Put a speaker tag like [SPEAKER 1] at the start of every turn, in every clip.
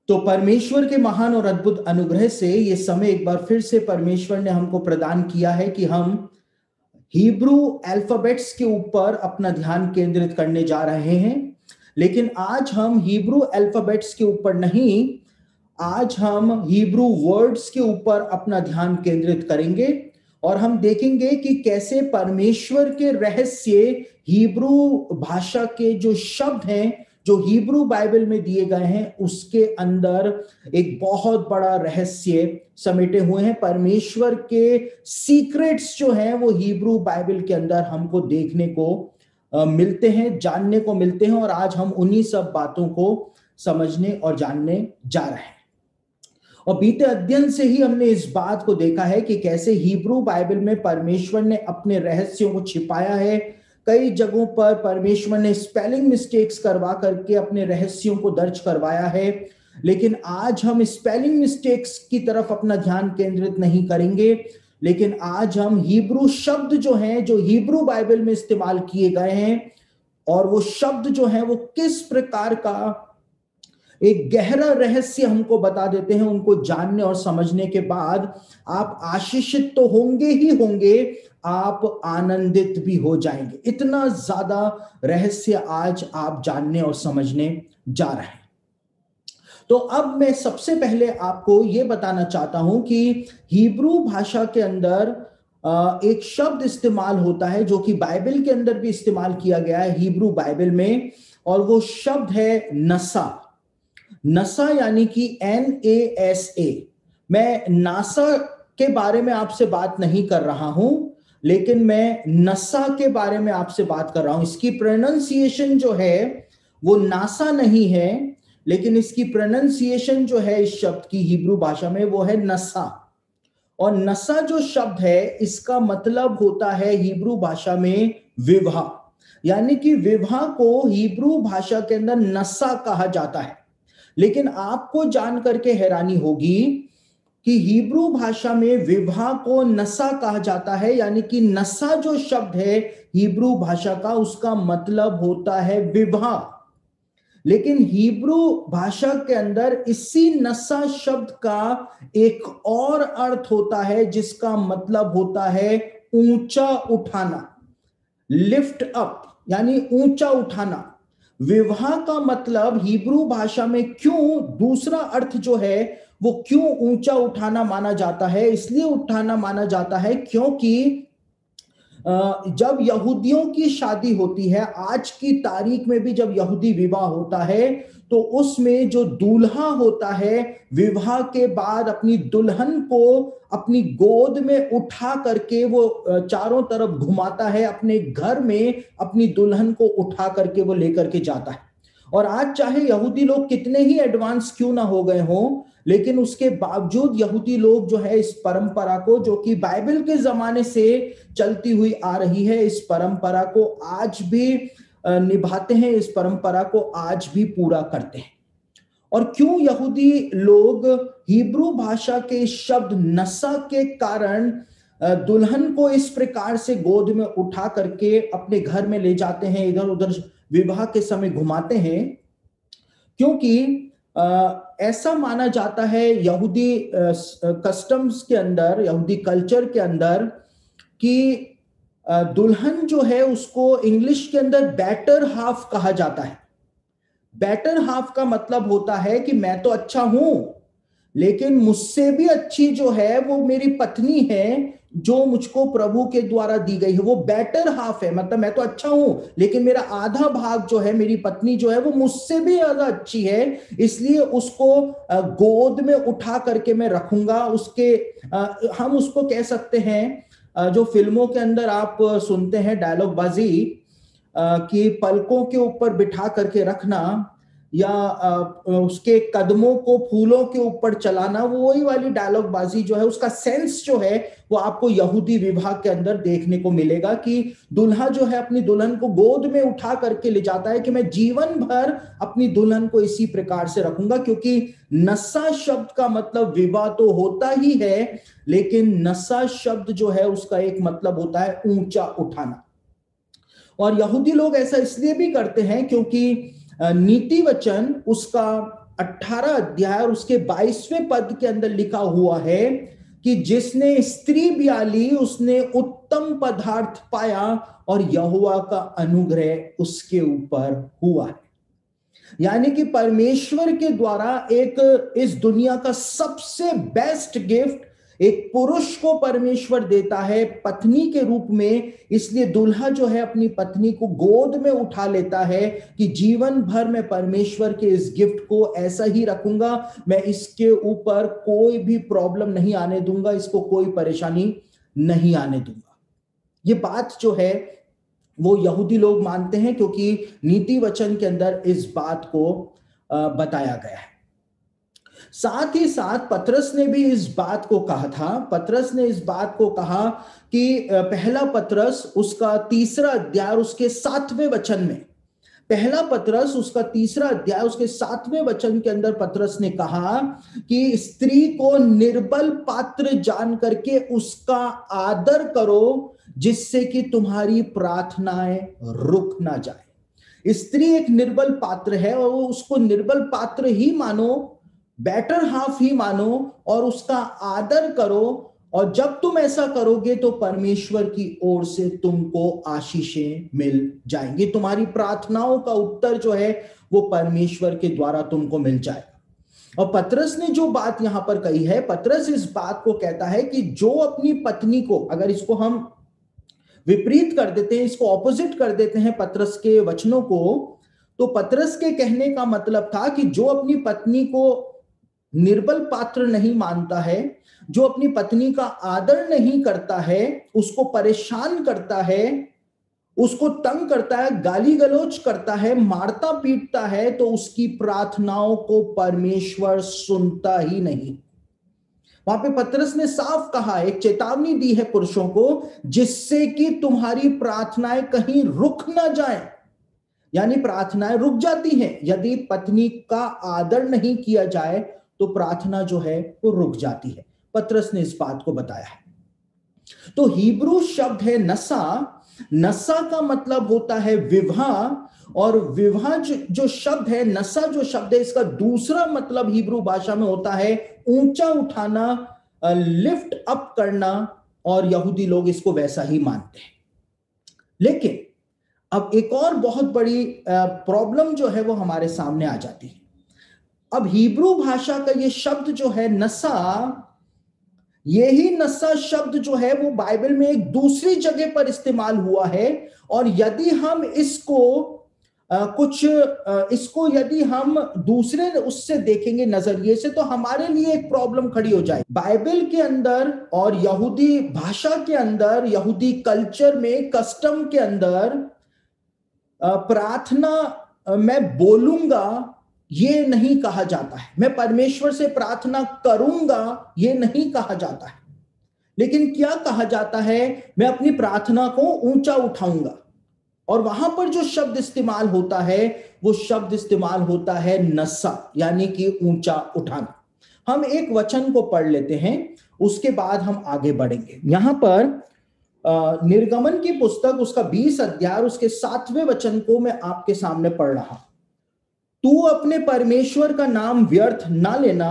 [SPEAKER 1] तो परमेश्वर के महान और अद्भुत अनुग्रह से ये समय एक बार फिर से परमेश्वर ने हमको प्रदान किया है कि हम हिब्रू अल्फाबेट्स के ऊपर अपना ध्यान केंद्रित करने जा रहे हैं। लेकिन आज हम हिब्रू अल्फाबेट्स के ऊपर नहीं, आज हम हिब्रू वर्ड्स के ऊपर अपना ध्यान केंद्रित करेंगे और हम देखेंगे कि कैसे परमेश्वर के रहस्य हिब्रू भाषा के जो शब्द हैं, जो हिब्रू बाइबल में दिए गए हैं, उसके अंदर एक बहुत बड़ा रहस्य समेटे हुए हैं। परमेश्वर के सीक्रेट्स जो हैं वो हिब्रू बाइबल के अंदर हमको देखने को मिलते हैं, जानने को मिलते हैं, और आज हम उन्हीं सब बातों को समझने और जानने जा रहे हैं। और बीते अध्ययन से ही हमने इस बात को देखा है कि कैसे हिब्रू बाइबल में परमेश्वर ने अपने रहस्यों को छिपाया है। कई जगहों पर परमेश्वर ने स्पेलिंग मिस्टेक्स करवा करके अपने रहस्यों को दर्ज करवाया है। लेकिन आज हम स्पेलिंग मिस्टेक्स की तरफ अपना ध्यान केंद्रित नहीं करेंगे, लेकिन आज हम हिब्रू शब्द जो हैं, जो हिब्रू बाइबल में इस्तेमाल किए गए हैं, और वो शब्द जो हैं वो किस प्रकार का एक गहरा रहस्य हमको बता देते हैं। उनको जानने और समझने के बाद आप आशीषित तो होंगे ही होंगे, आप आनंदित भी हो जाएंगे। इतना ज्यादा रहस्य आज आप जानने और समझने जा रहे हैं। तो अब मैं सबसे पहले आपको यह बताना चाहता हूं कि हिब्रू भाषा के अंदर एक शब्द इस्तेमाल होता है जो कि बाइबल के अंदर भी इस्तेमाल किया गया है हिब्रू बाइबल में, और वो शब्द है नसा। नसा यानी कि NASA। मैं नासा के बारे में आपसे बात नहीं कर रहा हूं, लेकिन मैं नसा के बारे में आपसे बात कर रहा हूं। इसकी प्रोनाउंसिएशन जो है वो नासा नहीं है, लेकिन इसकी प्रोनाउंसिएशन जो है इस शब्द की हिब्रू भाषा में वो है नसा। और नसा जो शब्द है इसका मतलब होता है हिब्रू भाषा में विवाह, यानी कि विवाह को हिब्रू भाषा के अंदर नसा कहा जाता है। लेकिन आपको जान करके हैरानी होगी कि हिब्रू भाषा में विवाह को नसा कहा जाता है, यानी कि नसा जो शब्द है हिब्रू भाषा का, उसका मतलब होता है विवाह। लेकिन हिब्रू भाषा के अंदर इसी नसा शब्द का एक और अर्थ होता है जिसका मतलब होता है ऊंचा उठाना, लिफ्ट अप, यानी ऊंचा उठाना। विवाह का मतलब हिब्रू भाषा में क्यों दूसरा अर्थ जो है वो क्यों ऊंचा उठाना माना जाता है? इसलिए उठाना माना जाता है क्योंकि जब यहूदियों की शादी होती है, आज की तारीख में भी जब यहूदी विवाह होता है, तो उसमें जो दूल्हा होता है विवाह के बाद अपनी दुल्हन को अपनी गोद में उठा करके वो चारों तरफ घुमाता है, अपने घर में अपनी दुल्हन को उठा करके वो लेकर के जाता है। और आज चाहे यहूदी लोग कितने ही एडवांस क्यों ना हो गए हों, लेकिन उसके बावजूद यहूदी लोग जो है इस परंपरा को, जो कि बाइबल के जमाने से चलती हुई आ रही है, इस परंपरा को आज भी निभाते हैं, इस परंपरा को आज भी पूरा करते हैं। और क्यों यहूदी लोग हिब्रू भाषा के शब्द नसा के कारण दुल्हन को इस प्रकार से गोद में उठा करके अपने घर में ले जाते हैं, इधर उधर विवाह के समय घुमाते हैं? क्योंकि ऐसा माना जाता है यहूदी कस्टम्स के अंदर, यहूदी कल्चर के अंदर, कि दुल्हन जो है उसको इंग्लिश के अंदर बेटर हाफ कहा जाता है। बेटर हाफ का मतलब होता है कि मैं तो अच्छा हूं, लेकिन मुझसे भी अच्छी जो है वो मेरी पत्नी है, जो मुझको प्रभु के द्वारा दी गई है, वो बेटर हाफ है। मतलब मैं तो अच्छा हूं, लेकिन मेरा आधा भाग जो है, मेरी पत्नी जो है, वो मुझसे भी ज्यादा अच्छी है, इसलिए उसको गोद में उठा करके मैं रखूंगा। उसके हम उसको कह सकते हैं, जो फिल्मों के अंदर आप सुनते हैं डायलॉग बाजी, कि पलकों के ऊपर बिठा करके रखना, या उसके कदमों को फूलों के ऊपर चलाना, वो वही वाली डायलॉग बाजी जो है, उसका सेंस जो है वो आपको यहूदी विवाह के अंदर देखने को मिलेगा कि दुल्हा जो है अपनी दुल्हन को गोद में उठा करके ले जाता है कि मैं जीवन भर अपनी दुल्हन को इसी प्रकार से रखूंगा। क्योंकि नसा शब्द का मतलब विवाह तो होता ही है, लेकिन नसा शब्द जो है उसका एक मतलब होता है ऊंचा उठाना। और यहूदी लोग ऐसा इसलिए भी करते हैं क्योंकि नीति वचन उसका 18 अध्याय और उसके 22वें पद के अंदर लिखा हुआ है कि जिसने स्त्री ब्याह ली उसने उत्तम पदार्थ पाया और यहोवा का अनुग्रह उसके ऊपर हुआ है। यानी कि परमेश्वर के द्वारा एक इस दुनिया का सबसे बेस्ट गिफ्ट एक पुरुष को परमेश्वर देता है पत्नी के रूप में। इसलिए दूल्हा जो है अपनी पत्नी को गोद में उठा लेता है कि जीवन भर मैं परमेश्वर के इस गिफ्ट को ऐसा ही रखूंगा, मैं इसके ऊपर कोई भी प्रॉब्लम नहीं आने दूंगा, इसको कोई परेशानी नहीं आने दूंगा। ये बात जो है वो यहूदी लोग मानते हैं क्योंकि नीति वचन के अंदर इस बात को बताया गया है। साथ ही साथ पतरस ने भी इस बात को कहा था। पतरस ने इस बात को कहा कि पहला पतरस उसका 3 अध्याय उसके 7वें वचन में, पहला पतरस उसका 3 अध्याय उसके 7वें वचन के अंदर पतरस ने कहा कि स्त्री को निर्बल पात्र जान करके उसका आदर करो जिससे कि तुम्हारी प्रार्थनाएं रुक ना जाए। स्त्री एक निर्बल पात्र है और उसको निर्बल पात्र ही मानो, बेटर हाफ ही मानो और उसका आदर करो। और जब तुम ऐसा करोगे तो परमेश्वर की ओर से तुमको आशीषें मिल जाएंगी, तुम्हारी प्रार्थनाओं का उत्तर जो है वो परमेश्वर के द्वारा तुमको मिल जाएगा। और पतरस ने जो बात यहां पर कही है, पतरस इस बात को कहता है कि जो अपनी पत्नी को, अगर इसको हम विपरीत कर देते हैं, इसको ऑपोजिट कर देते हैं पतरस के वचनों को, तो पतरस के कहने का मतलब था कि जो अपनी पत्नी को निर्बल पात्र नहीं मानता है, जो अपनी पत्नी का आदर नहीं करता है, उसको परेशान करता है, उसको तंग करता है, गाली गलौज करता है, मारता पीटता है, तो उसकी प्रार्थनाओं को परमेश्वर सुनता ही नहीं। वहां पे पतरस ने साफ कहा, एक चेतावनी दी है पुरुषों को, जिससे कि तुम्हारी प्रार्थनाएं कहीं रुक ना जाए। यानी प्रार्थनाएं रुक जाती हैं यदि पत्नी का आदर नहीं किया जाए, तो प्रार्थना जो है वो रुक जाती है। पतरस ने इस बात को बताया है। तो हिब्रू शब्द है नसा। नसा का मतलब होता है विवाह, और विवाह जो शब्द है, नसा जो शब्द है, इसका दूसरा मतलब हिब्रू भाषा में होता है ऊंचा उठाना, लिफ्ट अप करना, और यहूदी लोग इसको वैसा ही मानते हैं। लेकिन अब एक और बहुत बड़ी प्रॉब्लम जो है वो हमारे सामने आ जाती है। अब हिब्रू भाषा का ये शब्द जो है नसा, यही नसा शब्द जो है वो बाइबल में एक दूसरी जगह पर इस्तेमाल हुआ है। और यदि हम इसको यदि हम दूसरे उससे देखेंगे नजरिए से, तो हमारे लिए एक प्रॉब्लम खड़ी हो जाएगी। बाइबल के अंदर और यहूदी भाषा के अंदर, यहूदी कल्चर में, कस्टम के अंदर प्रार्थना मैं बोलूंगा ये नहीं कहा जाता है, मैं परमेश्वर से प्रार्थना करूंगा ये नहीं कहा जाता है। लेकिन क्या कहा जाता है, मैं अपनी प्रार्थना को ऊंचा उठाऊंगा। और वहां पर जो शब्द इस्तेमाल होता है वो शब्द इस्तेमाल होता है नसा, यानी कि ऊंचा उठाना। हम एक वचन को पढ़ लेते हैं, उसके बाद हम आगे बढ़ेंगे। यहां पर निर्गमन की पुस्तक उसका 20 अध्याय उसके 7वें वचन को मैं आपके सामने पढ़ रहा। तू अपने परमेश्वर का नाम व्यर्थ ना लेना,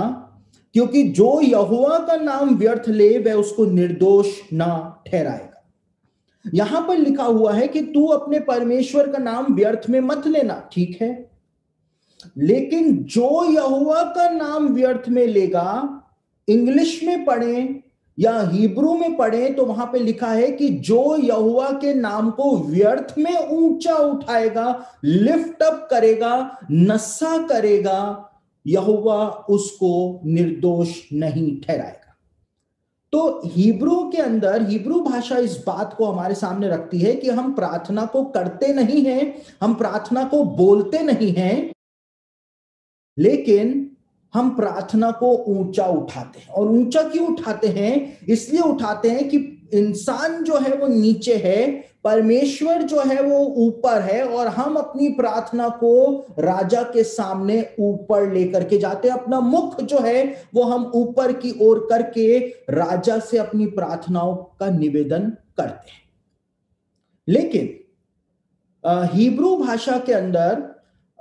[SPEAKER 1] क्योंकि जो यहोवा का नाम व्यर्थ ले वह उसको निर्दोष ना ठहराएगा। यहां पर लिखा हुआ है कि तू अपने परमेश्वर का नाम व्यर्थ में मत लेना, ठीक है, लेकिन जो यहोवा का नाम व्यर्थ में लेगा, इंग्लिश में पढ़ें या हिब्रू में पढ़ें तो वहां पे लिखा है कि जो यहोवा के नाम को व्यर्थ में ऊंचा उठाएगा, लिफ्ट अप करेगा, नसा करेगा, यहोवा उसको निर्दोष नहीं ठहराएगा। तो हिब्रू के अंदर, हिब्रू भाषा इस बात को हमारे सामने रखती है कि हम प्रार्थना को करते नहीं हैं, हम प्रार्थना को बोलते नहीं हैं, लेकिन हम प्रार्थना को ऊंचा उठाते हैं। और ऊंचा क्यों उठाते हैं? इसलिए उठाते हैं कि इंसान जो है वो नीचे है, परमेश्वर जो है वो ऊपर है, और हम अपनी प्रार्थना को राजा के सामने ऊपर लेकर के जाते हैं। अपना मुख जो है वो हम ऊपर की ओर करके राजा से अपनी प्रार्थनाओं का निवेदन करते हैं। लेकिन हिब्रू भाषा के अंदर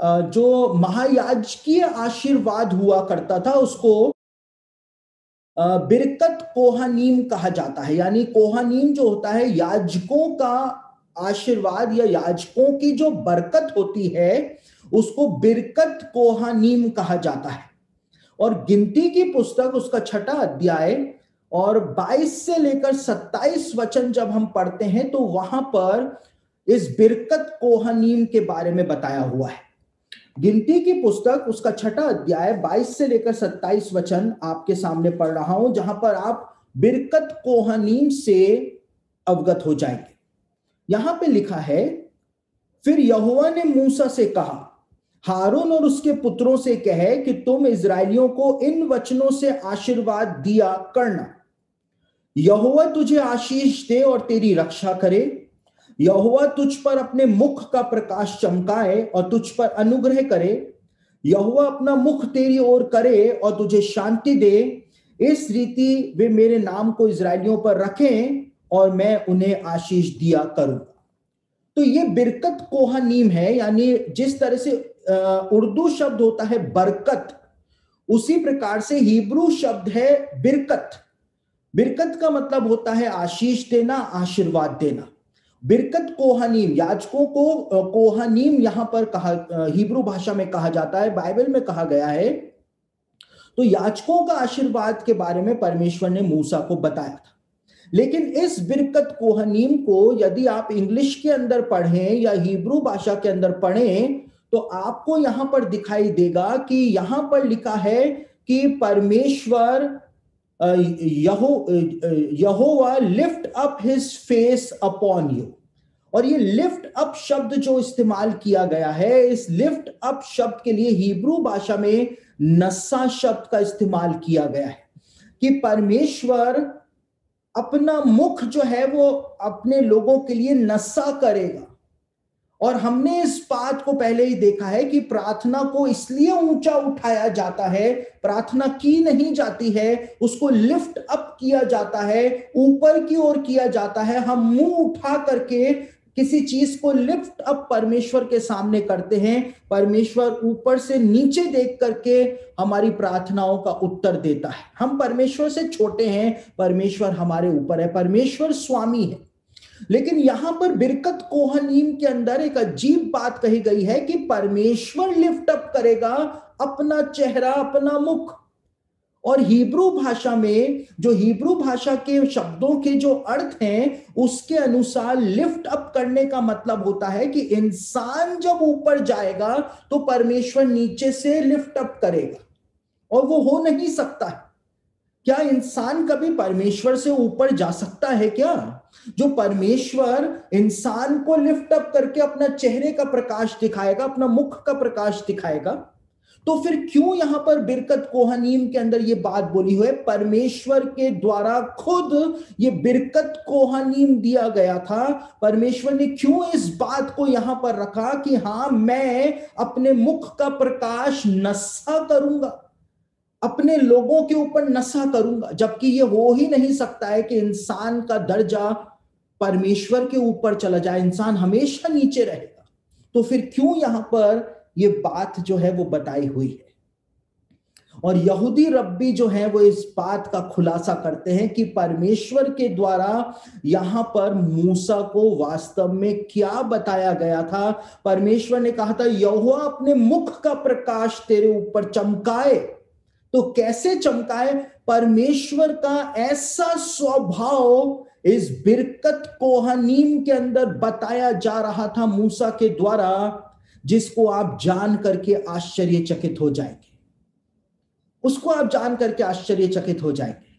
[SPEAKER 1] जो महायाजकीय आशीर्वाद हुआ करता था उसको बिरकत कोहानीम कहा जाता है। यानी कोहानीम जो होता है याजकों का आशीर्वाद या याजकों की जो बरकत होती है उसको बिरकत कोहानीम कहा जाता है। और गिनती की पुस्तक उसका 6वां अध्याय और 22 से लेकर 27 वचन जब हम पढ़ते हैं तो वहां पर इस बिरकत कोहानीम के बारे में बताया हुआ है। गिनती की पुस्तक उसका 6वां अध्याय 22 से लेकर 27 वचन आपके सामने पढ़ रहा हूं, जहां पर आप बिरकत कोहानीम से अवगत हो जाएंगे। यहां पे लिखा है, फिर यहोवा ने मूसा से कहा, हारून और उसके पुत्रों से कहे कि तुम इजरायलियों को इन वचनों से आशीर्वाद दिया करना, यहोवा तुझे आशीष दे और तेरी रक्षा करे, यहोवा तुझ पर अपने मुख का प्रकाश चमकाए और तुझ पर अनुग्रह करे, यहोवा अपना मुख तेरी ओर करे और तुझे शांति दे। इस रीति वे मेरे नाम को इजरायलियों पर रखें और मैं उन्हें आशीष दिया करूंगा। तो ये बिरकत कोहानीम है, यानी जिस तरह से उर्दू शब्द होता है बरकत, उसी प्रकार से हिब्रू शब्द है बिरकत। बिरकत का मतलब होता है आशीष देना, आशीर्वाद देना। बिरकत कोहानीम, याजकों को कोहानीम यहां पर कहा, हिब्रू भाषा में कहा जाता है, बाइबल में कहा गया है। तो याजकों का आशीर्वाद के बारे में परमेश्वर ने मूसा को बताया था। लेकिन इस बिरकत कोहानीम को यदि आप इंग्लिश के अंदर पढ़ें या हिब्रू भाषा के अंदर पढ़ें तो आपको यहां पर दिखाई देगा कि यहां पर लिखा है कि परमेश्वर यहोवा lift up his face upon you. और ये लिफ्ट अप शब्द जो इस्तेमाल किया गया है, इस लिफ्ट अप शब्द के लिए हिब्रू भाषा में नस्सा शब्द का इस्तेमाल किया गया है कि परमेश्वर अपना मुख जो है वो अपने लोगों के लिए नस्सा करेगा। और हमने इस बात को पहले ही देखा है कि प्रार्थना को इसलिए ऊंचा उठाया जाता है, प्रार्थना की नहीं जाती है, उसको लिफ्ट अप किया जाता है, ऊपर की ओर किया जाता है। हम मुंह उठा करके किसी चीज को लिफ्ट अप परमेश्वर के सामने करते हैं, परमेश्वर ऊपर से नीचे देख करके हमारी प्रार्थनाओं का उत्तर देता है। हम परमेश्वर से छोटे हैं, परमेश्वर हमारे ऊपर है, परमेश्वर स्वामी है। लेकिन यहां पर बिरकत कोहानीम के अंदर एक अजीब बात कही गई है कि परमेश्वर लिफ्ट अप करेगा अपना चेहरा, अपना मुख। और हिब्रू भाषा में, जो हिब्रू भाषा के शब्दों के जो अर्थ हैं, उसके अनुसार लिफ्ट अप करने का मतलब होता है कि इंसान जब ऊपर जाएगा तो परमेश्वर नीचे से लिफ्ट अप करेगा, और वो हो नहीं सकता है। क्या इंसान कभी परमेश्वर से ऊपर जा सकता है क्या? जो परमेश्वर इंसान को लिफ्ट अप करके अपना चेहरे का प्रकाश दिखाएगा, अपना मुख का प्रकाश दिखाएगा, तो फिर क्यों यहां पर बिरकत कोहानीम के अंदर ये बात बोली हुई है? परमेश्वर के द्वारा खुद ये बिरकत कोहानीम दिया गया था। परमेश्वर ने क्यों इस बात को यहां पर रखा कि हां, मैं अपने मुख का प्रकाश नस्सा करूंगा, अपने लोगों के ऊपर नशा करूंगा, जबकि ये हो ही नहीं सकता है कि इंसान का दर्जा परमेश्वर के ऊपर चला जाए, इंसान हमेशा नीचे रहेगा। तो फिर क्यों यहां पर ये बात जो है वो बताई हुई है? और यहूदी रब्बी जो है वो इस बात का खुलासा करते हैं कि परमेश्वर के द्वारा यहां पर मूसा को वास्तव में क्या बताया गया था। परमेश्वर ने कहा था, यहोवा अपने मुख का प्रकाश तेरे ऊपर चमकाए। तो कैसे चमकाए? परमेश्वर का ऐसा स्वभाव इस बिरकत कोहानीम के अंदर बताया जा रहा था मूसा के द्वारा, जिसको आप जान करके आश्चर्यचकित हो जाएंगे। उसको आप जान करके आश्चर्यचकित हो जाएंगे।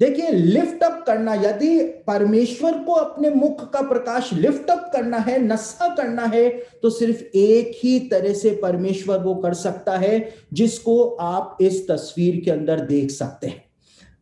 [SPEAKER 1] देखिए, लिफ्ट अप करना, यदि परमेश्वर को अपने मुख का प्रकाश लिफ्ट अप करना है, नस्सा करना है, तो सिर्फ एक ही तरह से परमेश्वर वो कर सकता है, जिसको आप इस तस्वीर के अंदर देख सकते हैं।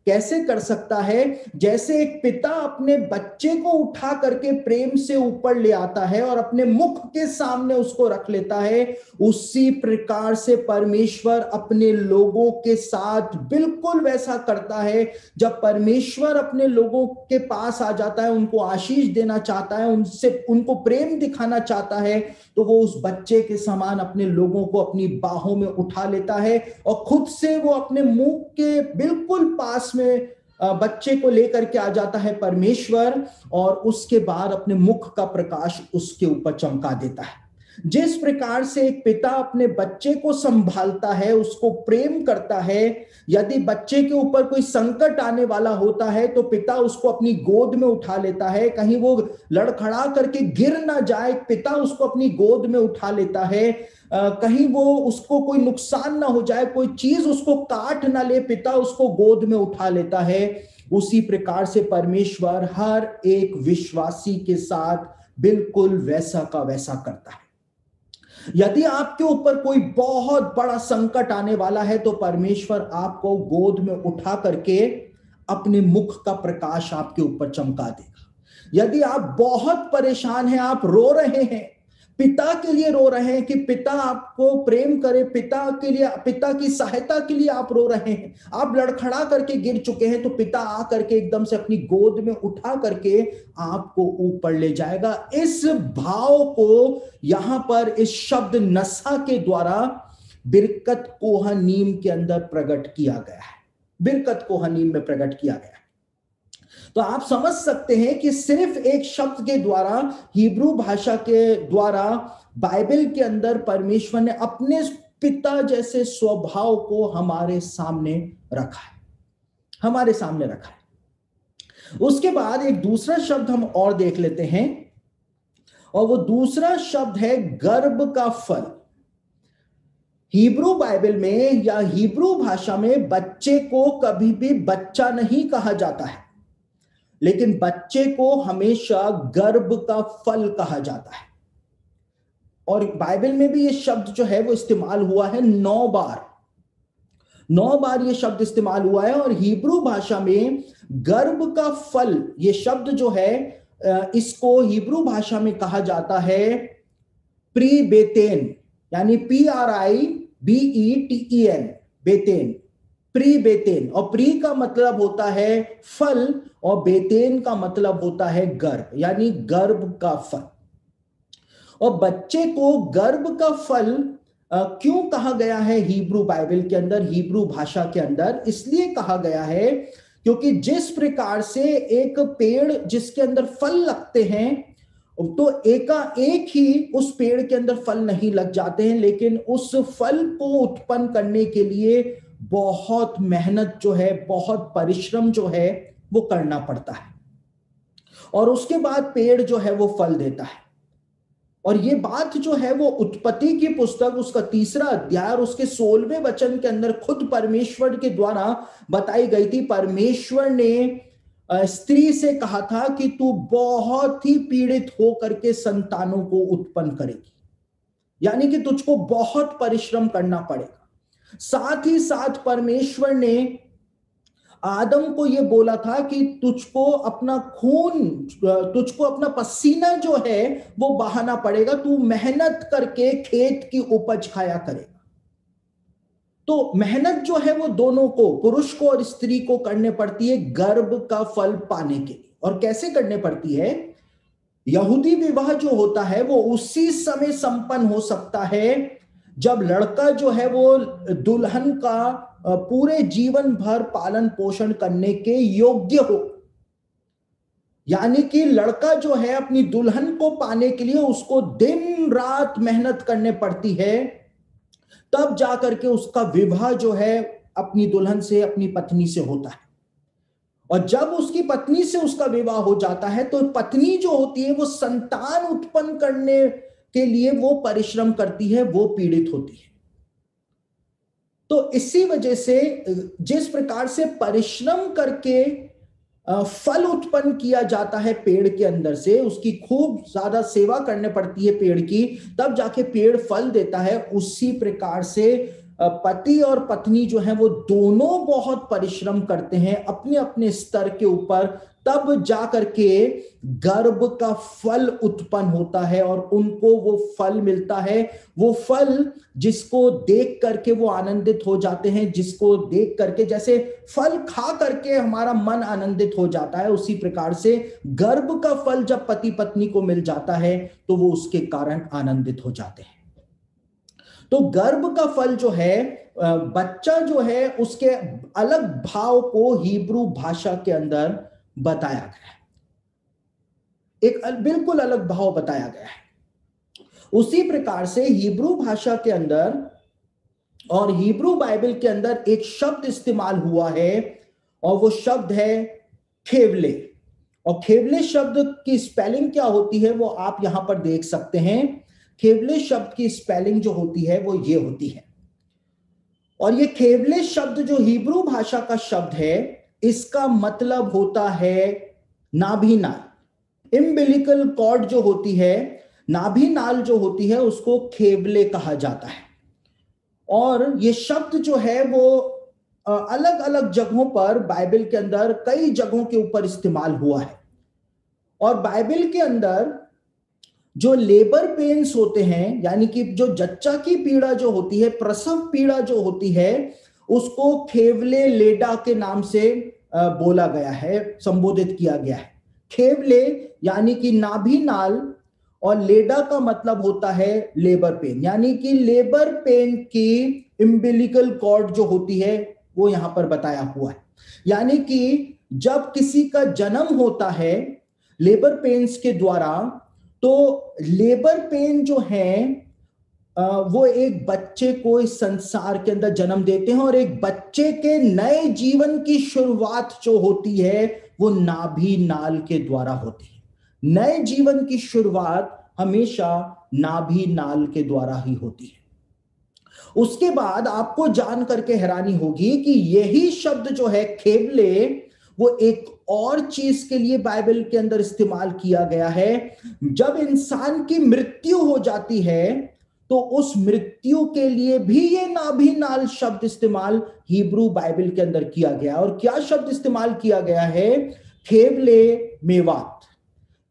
[SPEAKER 1] कैसे कर सकता है? जैसे एक पिता अपने बच्चे को उठा करके प्रेम से ऊपर ले आता है और अपने मुख के सामने उसको रख लेता है, उसी प्रकार से परमेश्वर अपने लोगों के साथ बिल्कुल वैसा करता है। जब परमेश्वर अपने लोगों के पास आ जाता है, उनको आशीष देना चाहता है, उनको प्रेम दिखाना चाहता है, तो वो उस बच्चे के समान अपने लोगों को अपनी बाहों में उठा लेता है और खुद से वो अपने मुंह के बिल्कुल पास में बच्चे को लेकर के आ जाता है परमेश्वर, और उसके बाद अपने मुख का प्रकाश उसके ऊपर चमका देता है। जिस प्रकार से एक पिता अपने बच्चे को संभालता है, उसको प्रेम करता है, यदि बच्चे के ऊपर कोई संकट आने वाला होता है तो पिता उसको अपनी गोद में उठा लेता है, कहीं वो लड़खड़ा करके गिर ना जाए, पिता उसको अपनी गोद में उठा लेता है, कहीं वो उसको कोई नुकसान ना हो जाए, कोई चीज उसको काट ना ले, पिता उसको गोद में उठा लेता है। उसी प्रकार से परमेश्वर हर एक विश्वासी के साथ बिल्कुल वैसा का वैसा करता है। यदि आपके ऊपर कोई बहुत बड़ा संकट आने वाला है तो परमेश्वर आपको गोद में उठा करके अपने मुख का प्रकाश आपके ऊपर चमका देगा। यदि आप बहुत परेशान हैं, आप रो रहे हैं, पिता के लिए रो रहे हैं कि पिता आपको प्रेम करे, पिता के लिए, पिता की सहायता के लिए आप रो रहे हैं, आप लड़खड़ा करके गिर चुके हैं, तो पिता आ करके एकदम से अपनी गोद में उठा करके आपको ऊपर ले जाएगा। इस भाव को यहां पर इस शब्द नसा के द्वारा बिरकत कोहनीम के अंदर प्रकट किया गया है, बिरकत कोहनीम में प्रकट किया गया है। तो आप समझ सकते हैं कि सिर्फ एक शब्द के द्वारा, हिब्रू भाषा के द्वारा बाइबल के अंदर परमेश्वर ने अपने पिता जैसे स्वभाव को हमारे सामने रखा है, हमारे सामने रखा है। उसके बाद एक दूसरा शब्द हम और देख लेते हैं, और वो दूसरा शब्द है गर्भ का फल। हिब्रू बाइबल में या हिब्रू भाषा में बच्चे को कभी भी बच्चा नहीं कहा जाता है, लेकिन बच्चे को हमेशा गर्भ का फल कहा जाता है। और बाइबल में भी ये शब्द जो है वो इस्तेमाल हुआ है 9 बार, 9 बार ये शब्द इस्तेमाल हुआ है। और हिब्रू भाषा में गर्भ का फल ये शब्द जो है, इसको हिब्रू भाषा में कहा जाता है प्री बेतेन, यानी PRIBETEN, बेतेन, प्री बेतेन। और प्री का मतलब होता है फल और बेतेन का मतलब होता है गर्भ, यानी गर्भ का फल। और बच्चे को गर्भ का फल क्यों कहा गया है हिब्रू बाइबल के अंदर, हिब्रू भाषा के अंदर? इसलिए कहा गया है क्योंकि जिस प्रकार से एक पेड़ जिसके अंदर फल लगते हैं, तो एकाएक ही उस पेड़ के अंदर फल नहीं लग जाते हैं, लेकिन उस फल को उत्पन्न करने के लिए बहुत मेहनत जो है, बहुत परिश्रम जो है वो करना पड़ता है, और उसके बाद पेड़ जो है वो फल देता है। और ये बात जो है वो उत्पत्ति की पुस्तक उसका 3रा अध्याय और उसके 16वें वचन के अंदर खुद परमेश्वर के द्वारा बताई गई थी। परमेश्वर ने स्त्री से कहा था कि तू बहुत ही पीड़ित होकर के संतानों को उत्पन्न करेगी, यानी कि तुझको बहुत परिश्रम करना पड़ेगा। साथ ही साथ परमेश्वर ने आदम को यह बोला था कि तुझको अपना खून, तुझको अपना पसीना जो है वो बहाना पड़ेगा, तू मेहनत करके खेत की उपज खाया करेगा। तो मेहनत जो है वो दोनों को, पुरुष को और स्त्री को करने पड़ती है गर्भ का फल पाने के लिए। और कैसे करने पड़ती है? यहूदी विवाह जो होता है वो उसी समय संपन्न हो सकता है जब लड़का जो है वो दुल्हन का पूरे जीवन भर पालन पोषण करने के योग्य हो, यानी कि लड़का जो है अपनी दुल्हन को पाने के लिए उसको दिन रात मेहनत करने पड़ती है, तब जाकर के उसका विवाह जो है अपनी दुल्हन से, अपनी पत्नी से होता है। और जब उसकी पत्नी से उसका विवाह हो जाता है तो पत्नी जो होती है वो संतान उत्पन्न करने के लिए वो परिश्रम करती है, वो पीड़ित होती है। तो इसी वजह से जिस प्रकार से परिश्रम करके फल उत्पन्न किया जाता है पेड़ के अंदर से, उसकी खूब ज्यादा सेवा करने पड़ती है पेड़ की, तब जाके पेड़ फल देता है, उसी प्रकार से पति और पत्नी जो है वो दोनों बहुत परिश्रम करते हैं अपने अपने स्तर के ऊपर, तब जा करके गर्भ का फल उत्पन्न होता है और उनको वो फल मिलता है। वो फल जिसको देख करके वो आनंदित हो जाते हैं, जिसको देख करके जैसे फल खा करके हमारा मन आनंदित हो जाता है, उसी प्रकार से गर्भ का फल जब पति पत्नी को मिल जाता है तो वो उसके कारण आनंदित हो जाते हैं। तो गर्भ का फल जो है, बच्चा जो है, उसके अलग भाव को हिब्रू भाषा के अंदर बताया गया है, एक बिल्कुल अलग भाव बताया गया है। उसी प्रकार से हिब्रू भाषा के अंदर और हिब्रू बाइबल के अंदर एक शब्द इस्तेमाल हुआ है और वो शब्द है खेवले। और खेवले शब्द की स्पेलिंग क्या होती है वो आप यहां पर देख सकते हैं। खेवले शब्द की स्पेलिंग जो होती है वो ये होती है। और ये खेवले शब्द जो हिब्रू भाषा का शब्द है, इसका मतलब होता है नाभि नाल। इम्बिलिकल कॉर्ड जो होती है, नाभि नाल जो होती है, उसको खेवले कहा जाता है। और ये शब्द जो है वो अलग अलग जगहों पर बाइबल के अंदर कई जगहों के ऊपर इस्तेमाल हुआ है। और बाइबल के अंदर जो लेबर पेन्स होते हैं, यानी कि जो जच्चा की पीड़ा जो होती है, प्रसव पीड़ा जो होती है, उसको खेवले लेडा के नाम से बोला गया है, संबोधित किया गया है। खेवले यानी कि नाभि नाल और लेडा का मतलब होता है लेबर पेन, यानी कि लेबर पेन की इम्बिलिकल कॉर्ड जो होती है वो यहां पर बताया हुआ है। यानी कि जब किसी का जन्म होता है लेबर पेन्स के द्वारा, तो लेबर पेन जो है वो एक बच्चे को इस संसार के अंदर जन्म देते हैं और एक बच्चे के नए जीवन की शुरुआत जो होती है वो नाभि नाल के द्वारा होती है। नए जीवन की शुरुआत हमेशा नाभि नाल के द्वारा ही होती है। उसके बाद आपको जान करके हैरानी होगी कि यही शब्द जो है खेवले, वो एक और चीज के लिए बाइबल के अंदर इस्तेमाल किया गया है। जब इंसान की मृत्यु हो जाती है तो उस मृत्यु के लिए भी ये नाभि नाल शब्द इस्तेमाल हिब्रू बाइबल के अंदर किया गया। और क्या शब्द इस्तेमाल किया गया है? खेवले मेवात।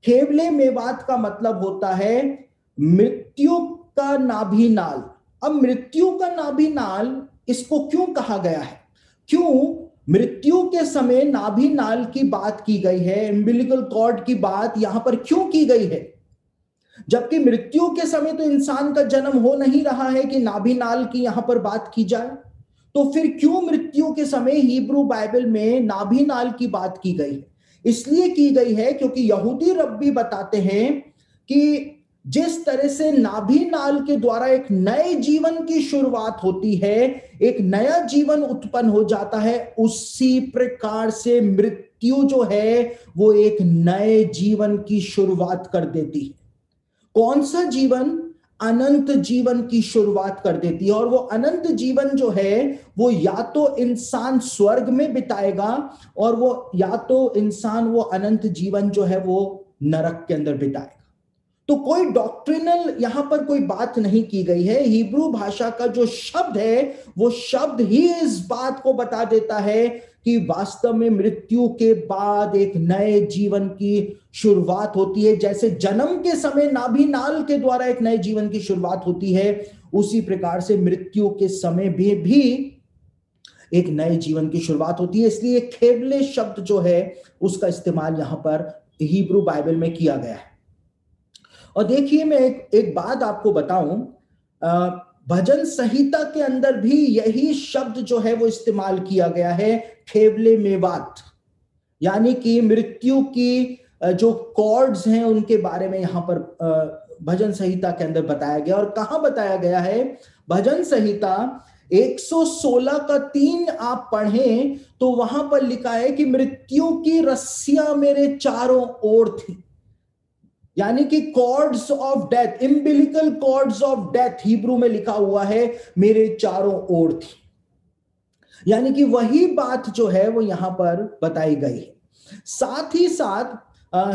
[SPEAKER 1] खेवले मेवात का मतलब होता है मृत्यु का नाभि नाल। अब मृत्यु का नाभि नाल, इसको क्यों कहा गया है? क्यों मृत्यु के समय नाभि नाल की बात की गई है, एम्बिलिकल कॉर्ड की बात यहां पर क्यों की गई है? जबकि मृत्यु के समय तो इंसान का जन्म हो नहीं रहा है कि नाभि नाल की यहां पर बात की जाए। तो फिर क्यों मृत्यु के समय हिब्रू बाइबल में नाभि नाल की बात की गई है? इसलिए की गई है क्योंकि यहूदी रब्बी बताते हैं कि जिस तरह से नाभि नाल के द्वारा एक नए जीवन की शुरुआत होती है, एक नया जीवन उत्पन्न हो जाता है, उसी प्रकार से मृत्यु जो है वो एक नए जीवन की शुरुआत कर देती है। कौन सा जीवन? अनंत जीवन की शुरुआत कर देती है। और वो अनंत जीवन जो है वो या तो इंसान स्वर्ग में बिताएगा और वो या तो इंसान वो अनंत जीवन जो है वो नरक के अंदर बिताएगा। तो कोई डॉक्ट्रिनल यहां पर कोई बात नहीं की गई है। हिब्रू भाषा का जो शब्द है वो शब्द ही इस बात को बता देता है कि वास्तव में मृत्यु के बाद एक नए जीवन की शुरुआत होती है। जैसे जन्म के समय नाभि नाल के द्वारा एक नए जीवन की शुरुआत होती है, उसी प्रकार से मृत्यु के समय भी एक नए जीवन की शुरुआत होती है। इसलिए खेवले शब्द जो है उसका इस्तेमाल यहां पर हिब्रू बाइबल में किया गया है। और देखिए, मैं एक बात आपको बताऊं, भजन संहिता के अंदर भी यही शब्द जो है वो इस्तेमाल किया गया है, खेवले मेवात, यानी कि मृत्यु की जो कॉर्ड्स हैं उनके बारे में यहां पर भजन संहिता के अंदर बताया गया। और कहां बताया गया है? भजन संहिता 116 का 3 आप पढ़ें तो वहां पर लिखा है कि मृत्यु की रस्सियां मेरे चारों ओर थी, यानी कि cords of death, umbilical cords of death Hebrew में लिखा हुआ है मेरे चारों ओर थी। यानी कि वही बात जो है वो यहां पर बताई गई है। साथ ही साथ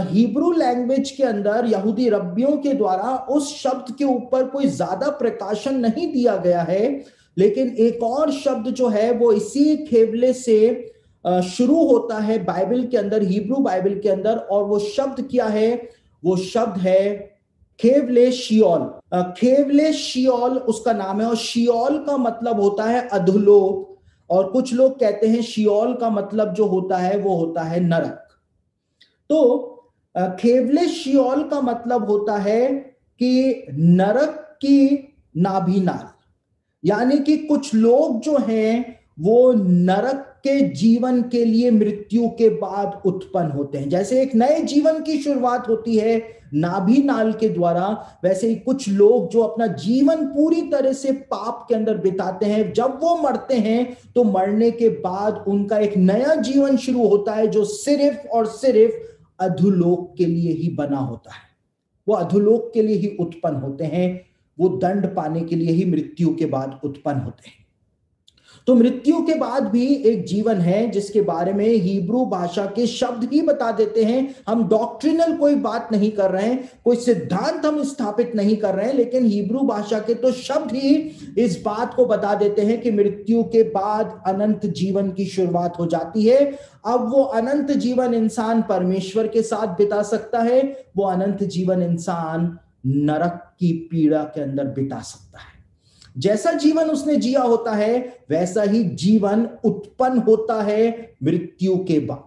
[SPEAKER 1] हिब्रू लैंग्वेज के अंदर यहूदी रब्बियों के द्वारा उस शब्द के ऊपर कोई ज्यादा प्रकाशन नहीं दिया गया है, लेकिन एक और शब्द जो है वो इसी खेवले से शुरू होता है बाइबल के अंदर, हिब्रू बाइबल के अंदर, और वो शब्द क्या है? वो शब्द है खेवले शियोल। खेवले शियोल उसका नाम है, और शियोल का मतलब होता है अधोलोक, और कुछ लोग कहते हैं शियोल का मतलब जो होता है वो होता है नरक। तो खेवले शियोल का मतलब होता है कि नरक की नाभि नाल, यानी कि कुछ लोग जो हैं वो नरक के जीवन के लिए मृत्यु के बाद उत्पन्न होते हैं। जैसे एक नए जीवन की शुरुआत होती है नाभि नाल के द्वारा, वैसे ही कुछ लोग जो अपना जीवन पूरी तरह से पाप के अंदर बिताते हैं, जब वो मरते हैं तो मरने के बाद उनका एक नया जीवन शुरू होता है जो सिर्फ और सिर्फ अधोलोक के लिए ही बना होता है। वो अधोलोक के लिए ही उत्पन्न होते हैं, वो दंड पाने के लिए ही मृत्यु के बाद उत्पन्न होते हैं। तो मृत्यु के बाद भी एक जीवन है जिसके बारे में हिब्रू भाषा के शब्द ही बता देते हैं। हम डॉक्ट्रिनल कोई बात नहीं कर रहे हैं, कोई सिद्धांत हम स्थापित नहीं कर रहे हैं, लेकिन हिब्रू भाषा के तो शब्द ही इस बात को बता देते हैं कि मृत्यु के बाद अनंत जीवन की शुरुआत हो जाती है। अब वो अनंत जीवन इंसान परमेश्वर के साथ बिता सकता है, वो अनंत जीवन इंसान नरक की पीड़ा के अंदर बिता सकता है। जैसा जीवन उसने जिया होता है वैसा ही जीवन उत्पन्न होता है मृत्यु के बाद।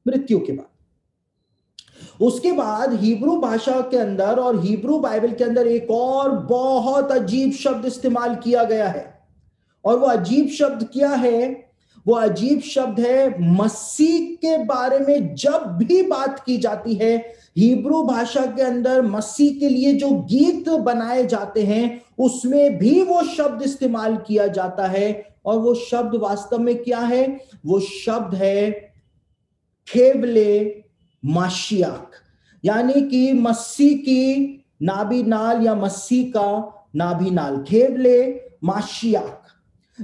[SPEAKER 1] मृत्यु के बाद उसके बाद हिब्रू भाषा के अंदर और हिब्रू बाइबल के अंदर एक और बहुत अजीब शब्द इस्तेमाल किया गया है, और वो अजीब शब्द क्या है? वो अजीब शब्द है मसीह के बारे में जब भी बात की जाती है हिब्रू भाषा के अंदर, मसीह के लिए जो गीत बनाए जाते हैं उसमें भी वो शब्द इस्तेमाल किया जाता है। और वो शब्द वास्तव में क्या है? वो शब्द है खेवले माशियाक, यानी कि मसीह की नाभि नाल या मसीह का नाभि नाल, खेवले माशियाक।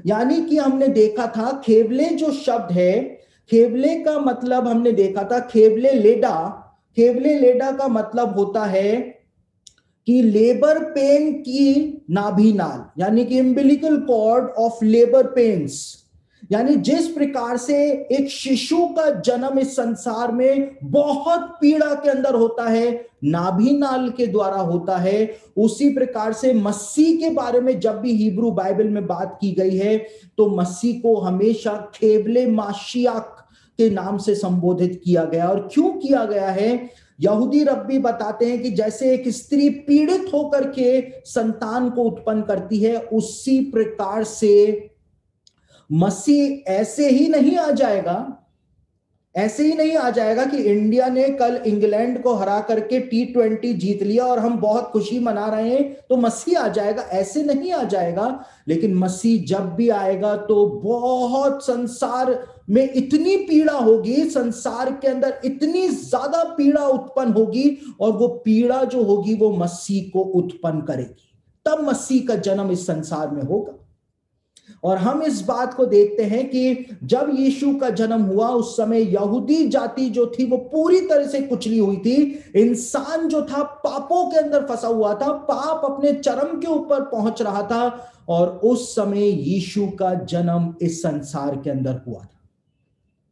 [SPEAKER 1] यानी कि हमने देखा था खेवले जो शब्द है, खेवले का मतलब हमने देखा था खेवले लेडा। खेवले लेडा का मतलब होता है कि लेबर पेन की नाभि नाल, यानी कि इम्बिलिकल कॉर्ड ऑफ लेबर पेन्स। यानी जिस प्रकार से एक शिशु का जन्म इस संसार में बहुत पीड़ा के अंदर होता है, नाभि नाल के द्वारा होता है, उसी प्रकार से मसीह के बारे में जब भी हिब्रू बाइबल में बात की गई है तो मसीह को हमेशा खेवले माशियाक के नाम से संबोधित किया गया। और क्यों किया गया है? यहूदी रब्बी बताते हैं कि जैसे एक स्त्री पीड़ित होकर के संतान को उत्पन्न करती है, उसी प्रकार से मसीह ऐसे ही नहीं आ जाएगा, ऐसे ही नहीं आ जाएगा कि इंडिया ने कल इंग्लैंड को हरा करके T20 जीत लिया और हम बहुत खुशी मना रहे हैं तो मसीह आ जाएगा। ऐसे नहीं आ जाएगा, लेकिन मसीह जब भी आएगा तो बहुत संसार में इतनी पीड़ा होगी, संसार के अंदर इतनी ज्यादा पीड़ा उत्पन्न होगी, और वो पीड़ा जो होगी वो मसीह को उत्पन्न करेगी। तब मसीह का जन्म इस संसार में होगा। और हम इस बात को देखते हैं कि जब यीशु का जन्म हुआ उस समय यहूदी जाति जो थी वो पूरी तरह से कुचली हुई थी। इंसान जो था पापों के अंदर फंसा हुआ था, पाप अपने चरम के ऊपर पहुंच रहा था, और उस समय यीशु का जन्म इस संसार के अंदर हुआ था,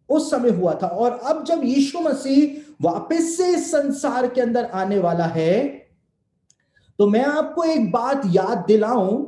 [SPEAKER 1] उस समय हुआ था। और अब जब यीशु मसीह वापस से इस संसार के अंदर आने वाला है तो मैं आपको एक बात याद दिलाऊं।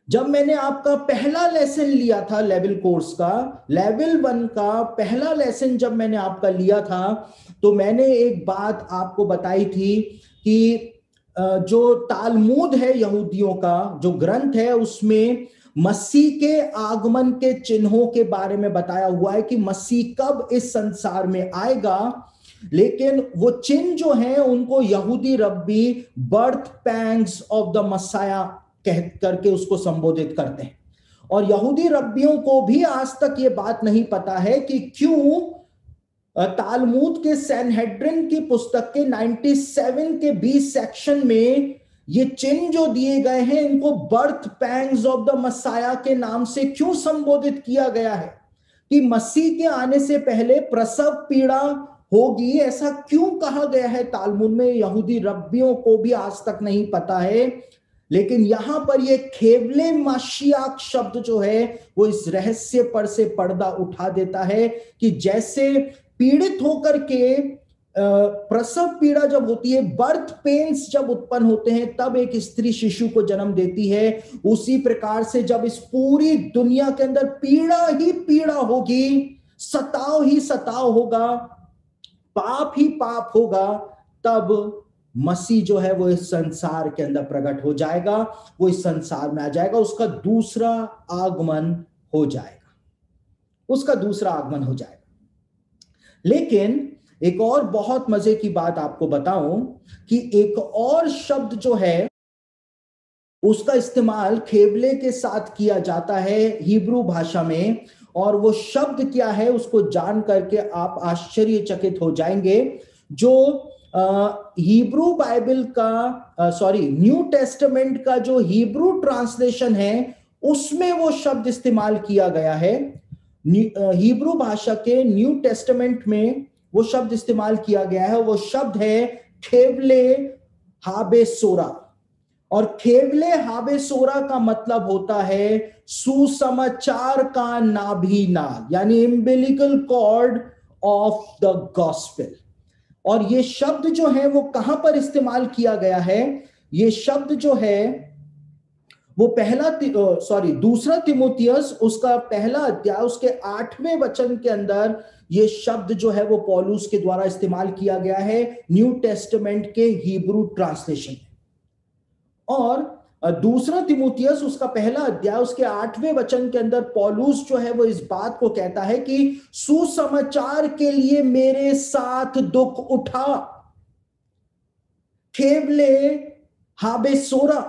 [SPEAKER 1] जब मैंने आपका पहला लेसन लिया था लेवल कोर्स का, लेवल 1 का पहला लेसन जब मैंने आपका लिया था तो मैंने एक बात आपको बताई थी कि जो तालमूद है यहूदियों का जो ग्रंथ है उसमें मसीह के आगमन के चिन्हों के बारे में बताया हुआ है कि मसीह कब इस संसार में आएगा। लेकिन वो चिन्ह जो हैं उनको यहूदी rabbi birth pangs of the Messiah कह करके उसको संबोधित करते हैं। और यहूदी रब्बियों को भी आज तक ये बात नहीं पता है कि क्यों तालमूद के सैनहेड्रिन की पुस्तक के 97 के 20 सेक्शन में ये चिन्ह जो दिए गए हैं इनको birth pangs of the Messiah के नाम से क्यों संबोधित किया गया है, कि मसीह के आने से पहले प्रसव पीड़ा होगी, ऐसा क्यों कहा गया है तालमूद में, यहूदी रब्बियों को भी आज तक नहीं पता है। लेकिन यहां पर ये खेवले माशियाक शब्द जो है वो इस रहस्य पर से पर्दा उठा देता है कि जैसे पीड़ित होकर के प्रसव पीड़ा जब होती है, बर्थ पेन्स जब उत्पन्न होते हैं, तब एक स्त्री शिशु को जन्म देती है, उसी प्रकार से जब इस पूरी दुनिया के अंदर पीड़ा ही पीड़ा होगी, सताव ही सताव होगा, पाप ही पाप होगा, तब मसीह जो है वो इस संसार के अंदर प्रकट हो जाएगा, वो इस संसार में आ जाएगा, उसका दूसरा आगमन हो जाएगा, उसका दूसरा आगमन हो जाएगा। लेकिन एक और बहुत मजे की बात आपको बताऊं कि एक और शब्द जो है उसका इस्तेमाल खेबले के साथ किया जाता है हिब्रू भाषा में, और वो शब्द क्या है उसको जान करके आप आश्चर्यचकित हो जाएंगे। जो हिब्रू बाइबल का न्यू टेस्टामेंट का जो हिब्रू ट्रांसलेशन है उसमें वो शब्द इस्तेमाल किया गया है। हिब्रू भाषा के न्यू टेस्टामेंट में वो शब्द इस्तेमाल किया गया है, वो शब्द है खेवले हाबेसोरा। और खेवले हाबेसोरा का मतलब होता है सुसमाचार का नाभि नाल, यानी इम्बिलिकल कॉर्ड ऑफ द गॉस्पेल। और ये शब्द जो है वो कहां पर इस्तेमाल किया गया है? ये शब्द जो है वो दूसरा तिमोथियस उसका पहला अध्याय उसके 8वें वचन के अंदर ये शब्द जो है वो पौलुस के द्वारा इस्तेमाल किया गया है न्यू टेस्टामेंट के हिब्रू ट्रांसलेशन। और दूसरा तिमोथियस उसका पहला अध्याय उसके 8वें वचन के अंदर पौलुस जो है वो इस बात को कहता है कि सुसमाचार के लिए मेरे साथ दुख उठा। खेवले हाबेसोरा,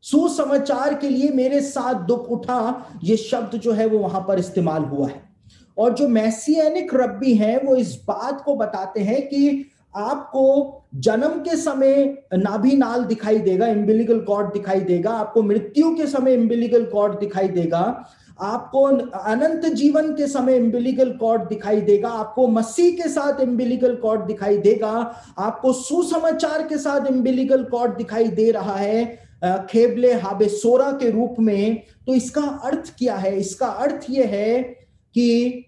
[SPEAKER 1] सुसमाचार के लिए मेरे साथ दुख उठा, ये शब्द जो है वो वहां पर इस्तेमाल हुआ है। और जो मैसियानिक रब्बी हैं वो इस बात को बताते हैं कि आपको जन्म के समय नाभि नाल दिखाई देगा, इम्बिलिकल कॉर्ड दिखाई देगा, आपको मृत्यु के समय इम्बिलिकल कॉर्ड दिखाई देगा, आपको अनंत जीवन के समय इम्बिलिकल कॉर्ड दिखाई देगा, आपको मसीह के साथ इम्बिलिकल कॉर्ड दिखाई देगा, आपको सुसमाचार के साथ इम्बिलिकल कॉर्ड दिखाई दे रहा है खेबले हाबेसोरा के रूप में। तो इसका अर्थ क्या है? इसका अर्थ यह है कि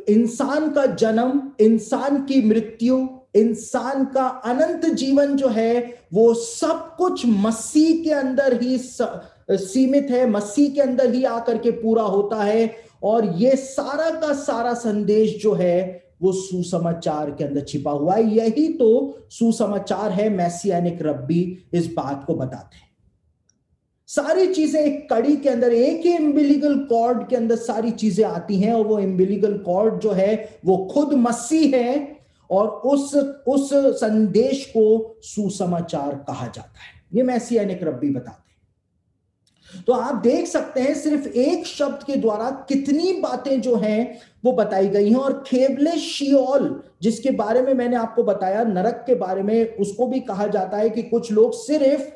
[SPEAKER 1] इंसान का जन्म, इंसान की मृत्यु, इंसान का अनंत जीवन जो है वो सब कुछ मसीह के अंदर ही सीमित है, मसीह के अंदर ही आकर के पूरा होता है। और ये सारा का सारा संदेश जो है वो सुसमाचार के अंदर छिपा हुआ है। यही तो सुसमाचार है। मैसियानिक रब्बी इस बात को बताते हैं। सारी चीजें एक कड़ी के अंदर, एक ही इम्बिलिकल कॉर्ड के अंदर सारी चीजें आती हैं, और वो इम्बिलिकल कॉर्ड जो है वो खुद मसीह है, और उस संदेश को सुसमाचार कहा जाता है। ये मैसियानिक रब्बी बताते हैं। तो आप देख सकते हैं सिर्फ एक शब्द के द्वारा कितनी बातें जो हैं वो बताई गई हैं। और खेबले शियोल, जिसके बारे में मैंने आपको बताया, नरक के बारे में, उसको भी कहा जाता है कि कुछ लोग सिर्फ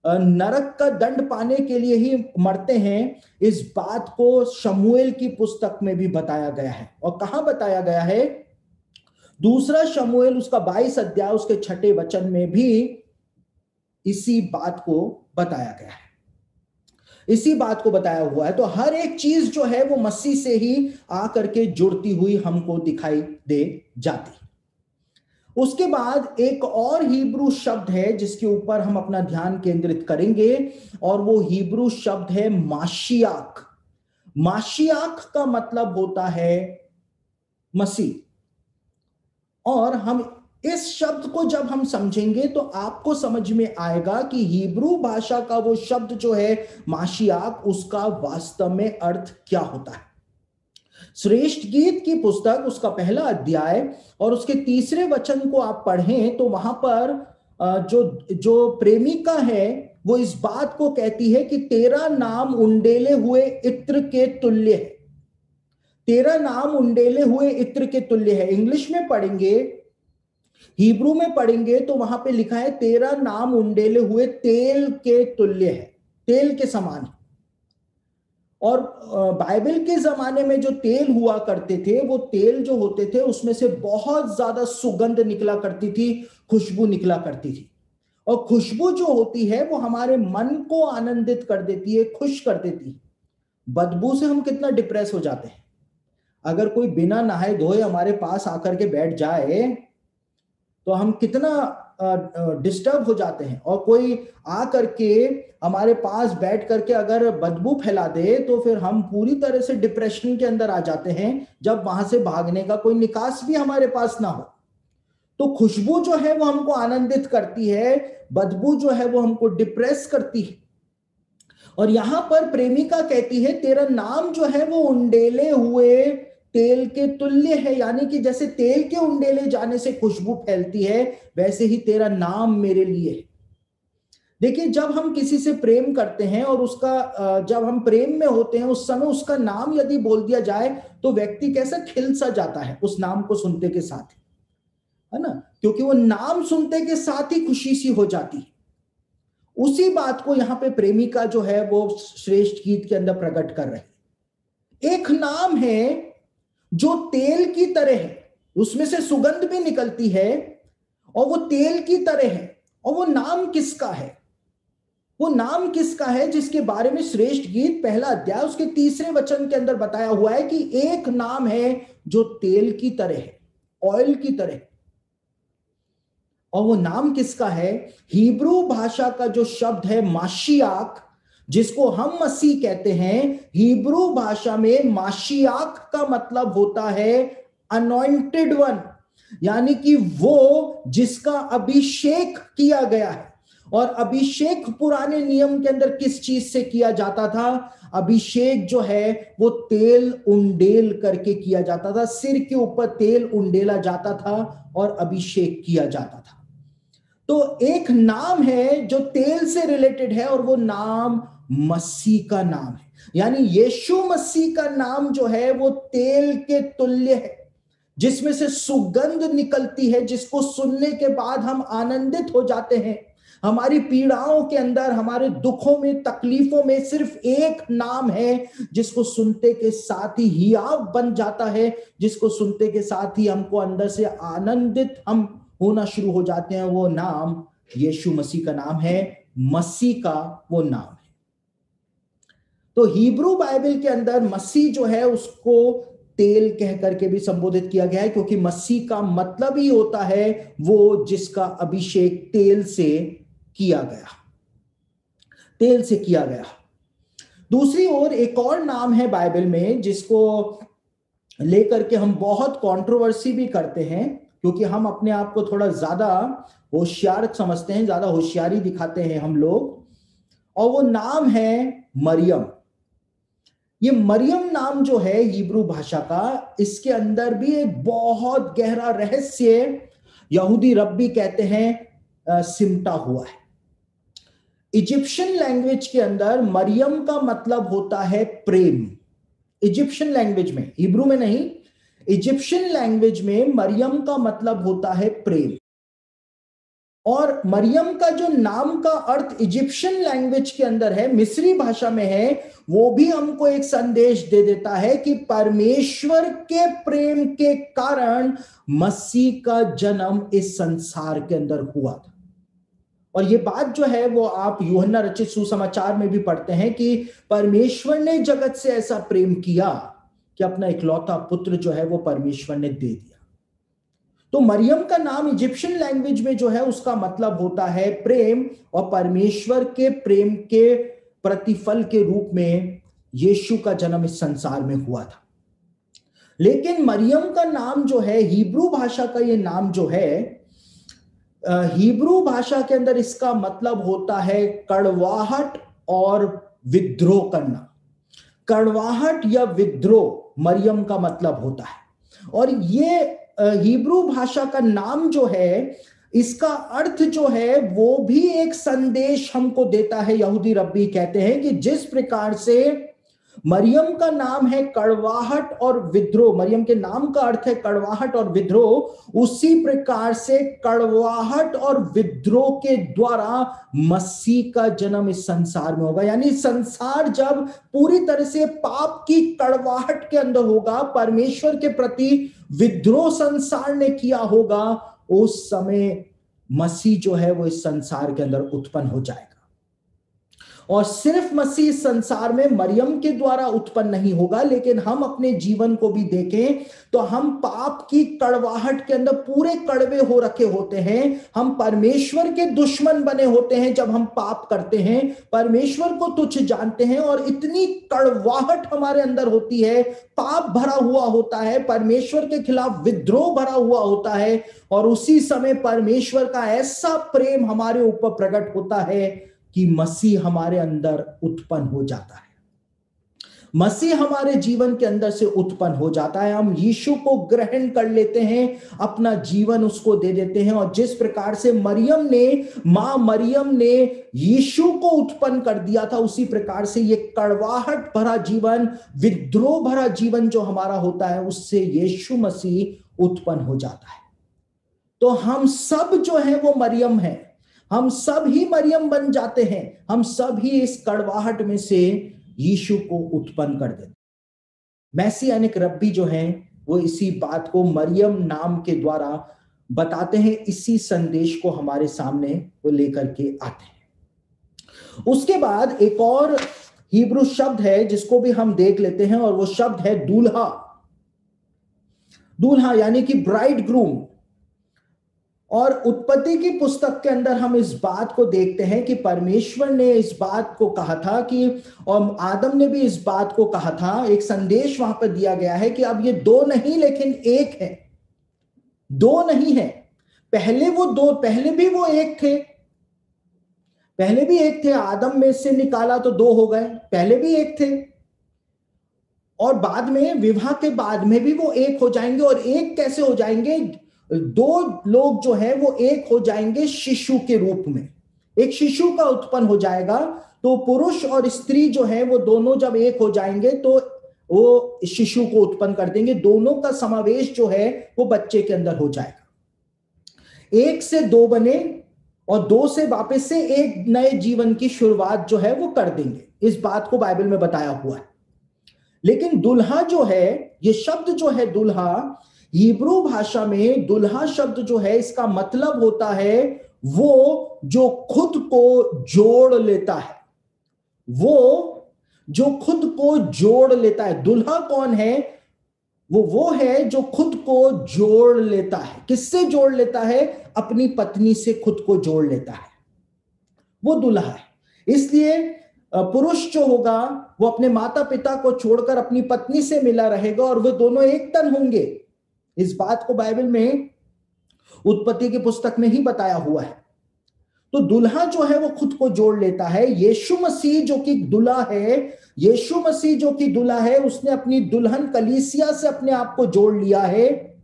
[SPEAKER 1] नरक का दंड पाने के लिए ही मरते हैं। इस बात को शमूएल की पुस्तक में भी बताया गया है। और कहां बताया गया है? दूसरा शमूएल उसका 22 अध्याय उसके 6 वचन में भी इसी बात को बताया गया है, इसी बात को बताया हुआ है। तो हर एक चीज जो है वो मसीह से ही आकर के जुड़ती हुई हमको दिखाई दे जाती। उसके बाद एक और हिब्रू शब्द है जिसके ऊपर हम अपना ध्यान केंद्रित करेंगे, और वो हिब्रू शब्द है माशियाक। माशियाक का मतलब होता है मसीह। और हम इस शब्द को जब हम समझेंगे तो आपको समझ में आएगा कि हिब्रू भाषा का वो शब्द जो है माशियाक, उसका वास्तव में अर्थ क्या होता है। श्रेष्ठ गीत की पुस्तक उसका पहला अध्याय और उसके 3 वचन को आप पढ़ें तो वहां पर जो प्रेमिका है वो इस बात को कहती है कि तेरा नाम उंडेले हुए इत्र के तुल्य है। तेरा नाम उंडेले हुए इत्र के तुल्य है। इंग्लिश में पढ़ेंगे, हिब्रू में पढ़ेंगे तो वहां पे लिखा है तेरा नाम उंडेले हुए तेल के तुल्य है, तेल के समान है। और बाइबल के जमाने में जो तेल हुआ करते थे, वो तेल जो होते थे उसमें से बहुत ज्यादा सुगंध निकला करती थी, खुशबू निकला करती थी। और खुशबू जो होती है वो हमारे मन को आनंदित कर देती है, खुश कर देती है। बदबू से हम कितना डिप्रेस हो जाते हैं। अगर कोई बिना नहाए धोए हमारे पास आकर के बैठ जाए तो हम कितना डिस्टर्ब हो जाते हैं। और कोई आ करके हमारे पास बैठ करके अगर बदबू फैला दे तो फिर हम पूरी तरह से डिप्रेशन के अंदर आ जाते हैं, जब वहां से भागने का कोई निकास भी हमारे पास ना हो। तो खुशबू जो है वो हमको आनंदित करती है, बदबू जो है वो हमको डिप्रेस करती है। और यहां पर प्रेमिका कहती है तेरा नाम जो है वो उंडेले हुए तेल के तुल्य है, यानी कि जैसे तेल के उंडेले जाने से खुशबू फैलती है, वैसे ही तेरा नाम मेरे लिए है। देखिए, जब हम किसी से प्रेम करते हैं और उसका जब हम प्रेम में होते हैं उस समय उसका नाम यदि बोल दिया जाए तो व्यक्ति कैसा खिल सा जाता है उस नाम को सुनते के साथ, है ना, क्योंकि वो नाम सुनते के साथ ही खुशी सी हो जाती है। उसी बात को यहां पे प्रेमिका जो है वो श्रेष्ठ गीत के अंदर प्रकट कर रहे हैं। एक नाम है जो तेल की तरह है, उसमें से सुगंध भी निकलती है और वो तेल की तरह है। और वो नाम किसका है? वो नाम किसका है जिसके बारे में श्रेष्ठ गीत पहला अध्याय उसके 3 वचन के अंदर बताया हुआ है कि एक नाम है जो तेल की तरह है, ऑयल की तरह। और वो नाम किसका है? हिब्रू भाषा का जो शब्द है माशियाक, जिसको हम मसीह कहते हैं, हिब्रू भाषा में माशियाक का मतलब होता है अनॉइंटेड वन, यानी कि वो जिसका अभिषेक किया गया है। और अभिषेक पुराने नियम के अंदर किस चीज से किया जाता था? अभिषेक जो है वो तेल उंडेल करके किया जाता था, सिर के ऊपर तेल उंडेला जाता था और अभिषेक किया जाता था। तो एक नाम है जो तेल से रिलेटेड है और वो नाम मसीह का नाम है, यानी यीशु मसीह का नाम जो है वो तेल के तुल्य है, जिसमें से सुगंध निकलती है, जिसको सुनने के बाद हम आनंदित हो जाते हैं। हमारी पीड़ाओं के अंदर, हमारे दुखों में, तकलीफों में सिर्फ एक नाम है जिसको सुनते के साथ ही हियाव बन जाता है, जिसको सुनते के साथ ही हमको अंदर से आनंदित हम होना शुरू हो जाते हैं। वो नाम यीशु मसीह का नाम है, मसीह का वो नाम है। तो हिब्रू बाइबल के अंदर मसीह जो है उसको तेल कह करके भी संबोधित किया गया है, क्योंकि मसीह का मतलब ही होता है वो जिसका अभिषेक तेल से किया गया, तेल से किया गया। दूसरी ओर एक और नाम है बाइबल में जिसको लेकर के हम बहुत कंट्रोवर्सी भी करते हैं, क्योंकि हम अपने आप को थोड़ा ज्यादा होशियार समझते हैं, ज्यादा होशियारी दिखाते हैं हम लोग, और वो नाम है मरियम। ये मरियम नाम जो है हिब्रू भाषा का, इसके अंदर भी एक बहुत गहरा रहस्य यहूदी रब्बी कहते हैं सिमटा हुआ है। इजिप्शियन लैंग्वेज के अंदर मरियम का मतलब होता है प्रेम। इजिप्शियन लैंग्वेज में, हिब्रू में नहीं, इजिप्शियन लैंग्वेज में मरियम का मतलब होता है प्रेम। और मरियम का जो नाम का अर्थ इजिप्शियन लैंग्वेज के अंदर है, मिस्री भाषा में है, वो भी हमको एक संदेश दे देता है कि परमेश्वर के प्रेम के कारण मसीह का जन्म इस संसार के अंदर हुआ था। और ये बात जो है वो आप यूहन्ना रचित सुसमाचार में भी पढ़ते हैं कि परमेश्वर ने जगत से ऐसा प्रेम किया कि अपना इकलौता पुत्र जो है वो परमेश्वर ने दे दिया। तो मरियम का नाम इजिप्शियन लैंग्वेज में जो है उसका मतलब होता है प्रेम, और परमेश्वर के प्रेम के प्रतिफल के रूप में यीशु का जन्म इस संसार में हुआ था। लेकिन मरियम का नाम जो है, हिब्रू भाषा का ये नाम जो है, हिब्रू भाषा के अंदर इसका मतलब होता है कड़वाहट और विद्रोह करना। कड़वाहट या विद्रोह मरियम का मतलब होता है। और ये हिब्रू भाषा का नाम जो है, इसका अर्थ जो है वो भी एक संदेश हमको देता है। यहूदी रब्बी कहते हैं कि जिस प्रकार से मरियम का नाम है कड़वाहट और विद्रोह, मरियम के नाम का अर्थ है कड़वाहट और विद्रोह, उसी प्रकार से कड़वाहट और विद्रोह के द्वारा मसीह का जन्म इस संसार में होगा। यानी संसार जब पूरी तरह से पाप की कड़वाहट के अंदर होगा, परमेश्वर के प्रति विद्रोह संसार ने किया होगा, उस समय मसीह जो है वो इस संसार के अंदर उत्पन्न हो जाएगा। और सिर्फ मसीह इस संसार में मरियम के द्वारा उत्पन्न नहीं होगा, लेकिन हम अपने जीवन को भी देखें तो हम पाप की कड़वाहट के अंदर पूरे कड़वे हो रखे होते हैं। हम परमेश्वर के दुश्मन बने होते हैं जब हम पाप करते हैं, परमेश्वर को तुच्छ जानते हैं और इतनी कड़वाहट हमारे अंदर होती है, पाप भरा हुआ होता है, परमेश्वर के खिलाफ विद्रोह भरा हुआ होता है। और उसी समय परमेश्वर का ऐसा प्रेम हमारे ऊपर प्रकट होता है कि मसीह हमारे अंदर उत्पन्न हो जाता है। मसीह हमारे जीवन के अंदर से उत्पन्न हो जाता है। हम यीशु को ग्रहण कर लेते हैं, अपना जीवन उसको दे देते हैं। और जिस प्रकार से मां मरियम ने यीशु को उत्पन्न कर दिया था, उसी प्रकार से ये कड़वाहट भरा जीवन, विद्रोह भरा जीवन जो हमारा होता है, उससे यीशु मसीह उत्पन्न हो जाता है। तो हम सब जो है वो मरियम है, हम सब ही मरियम बन जाते हैं। हम सब ही इस कड़वाहट में से यीशु को उत्पन्न कर देते। मैसियानिक रब्बी जो हैं वो इसी बात को मरियम नाम के द्वारा बताते हैं, इसी संदेश को हमारे सामने वो लेकर के आते हैं। उसके बाद एक और हिब्रू शब्द है जिसको भी हम देख लेते हैं, और वो शब्द है दूल्हा। दूल्हा यानी कि ब्राइड ग्रूम। और उत्पत्ति की पुस्तक के अंदर हम इस बात को देखते हैं कि परमेश्वर ने इस बात को कहा था कि, और आदम ने भी इस बात को कहा था, एक संदेश वहां पर दिया गया है कि अब ये दो नहीं लेकिन एक है। दो नहीं है, पहले भी वो एक थे, पहले भी एक थे, आदम में से निकाला तो दो हो गए, पहले भी एक थे। और बाद में विवाह के बाद में भी वो एक हो जाएंगे। और एक कैसे हो जाएंगे? दो लोग जो है वो एक हो जाएंगे शिशु के रूप में, एक शिशु का उत्पन्न हो जाएगा। तो पुरुष और स्त्री जो है वो दोनों जब एक हो जाएंगे तो वो शिशु को उत्पन्न कर देंगे। दोनों का समावेश जो है वो बच्चे के अंदर हो जाएगा। एक से दो बने और दो से वापस से एक नए जीवन की शुरुआत जो है वो कर देंगे। इस बात को बाइबल में बताया हुआ है। लेकिन दुल्हा जो है, ये शब्द जो है दूल्हा, हिब्रू भाषा में दुल्हा शब्द जो है इसका मतलब होता है वो जो खुद को जोड़ लेता है, वो जो खुद को जोड़ लेता है। दुल्हा कौन है? वो है जो खुद को जोड़ लेता है। किससे जोड़ लेता है? अपनी पत्नी से खुद को जोड़ लेता है, वो दुल्हा है। इसलिए पुरुष जो होगा वो अपने माता पिता को छोड़कर अपनी पत्नी से मिला रहेगा और वो दोनों एक तन होंगे। इस बात को बाइबल में उत्पत्ति की पुस्तक में ही बताया हुआ है। तो दुल्हा जो है वो खुद को जोड़ लेता है। यीशु मसीह जो कि दूल्हा है, यीशु मसीह जो कि दूल्हा है, उसने अपनी दुल्हन कलीसिया से अपने आप को जोड़ लिया है।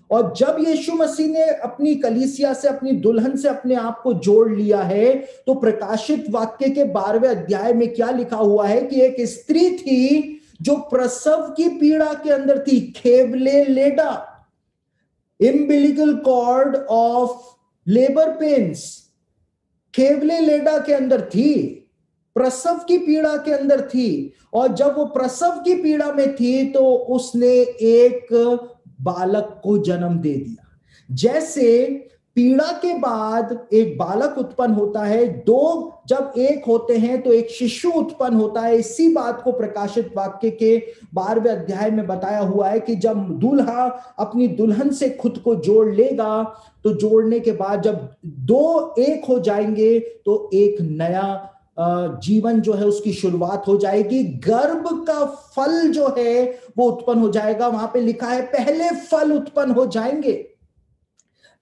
[SPEAKER 1] और जब यीशु मसीह ने अपनी कलीसिया से, अपनी दुल्हन से अपने आप को जोड़ लिया है, तो प्रकाशित वाक्य के 12वें अध्याय में क्या लिखा हुआ है कि एक स्त्री थी जो प्रसव की पीड़ा के अंदर थी, खेवले लेडा, इम्बिलिकल कॉर्ड ऑफ लेबर पेन्स, खेवले लेडा के अंदर थी, प्रसव की पीड़ा के अंदर थी। और जब वो प्रसव की पीड़ा में थी तो उसने एक बालक को जन्म दे दिया। जैसे पीड़ा के बाद एक बालक उत्पन्न होता है, दो जब एक होते हैं तो एक शिशु उत्पन्न होता है। इसी बात को प्रकाशित वाक्य के 12वें अध्याय में बताया हुआ है कि जब दूल्हा अपनी दुल्हन से खुद को जोड़ लेगा, तो जोड़ने के बाद जब दो एक हो जाएंगे तो एक नया जीवन जो है उसकी शुरुआत हो जाएगी। गर्भ का फल जो है वो उत्पन्न हो जाएगा। वहां पे लिखा है पहले फल उत्पन्न हो जाएंगे,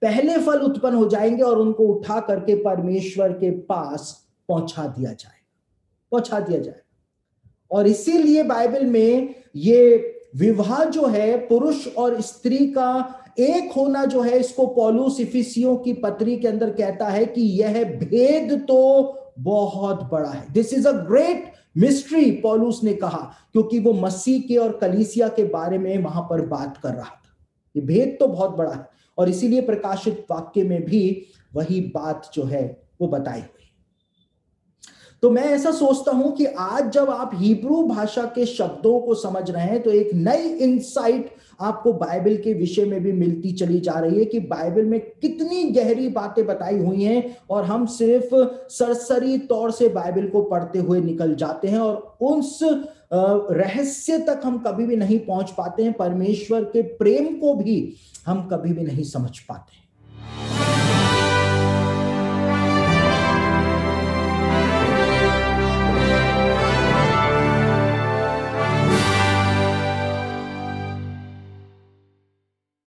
[SPEAKER 1] पहले फल उत्पन्न हो जाएंगे और उनको उठा करके परमेश्वर के पास पहुंचा दिया जाएगा। और इसीलिए बाइबल में ये विवाह जो है, पुरुष और स्त्री का एक होना जो है, इसको पौलुस इफिसियों की पत्री के अंदर कहता है कि यह भेद तो बहुत बड़ा है। This is a great mystery, पौलुस ने कहा, क्योंकि वो मसीह के और कलीसिया के बारे में वहां पर बात कर रहा था। ये भेद तो बहुत बड़ा है और इसीलिए प्रकाशित वाक्य में भी वही बात जो है वो बताई हुई। तो मैं ऐसा सोचता हूं कि आज जब आप हिब्रू भाषा के शब्दों को समझ रहे हैं तो एक नई इंसाइट आपको बाइबल के विषय में भी मिलती चली जा रही है कि बाइबल में कितनी गहरी बातें बताई हुई हैं और हम सिर्फ सरसरी तौर से बाइबल को पढ़ते हुए निकल जाते हैं और उस रहस्य तक हम कभी भी नहीं पहुंच पाते हैं, परमेश्वर के प्रेम को भी हम कभी भी नहीं समझ पाते हैं।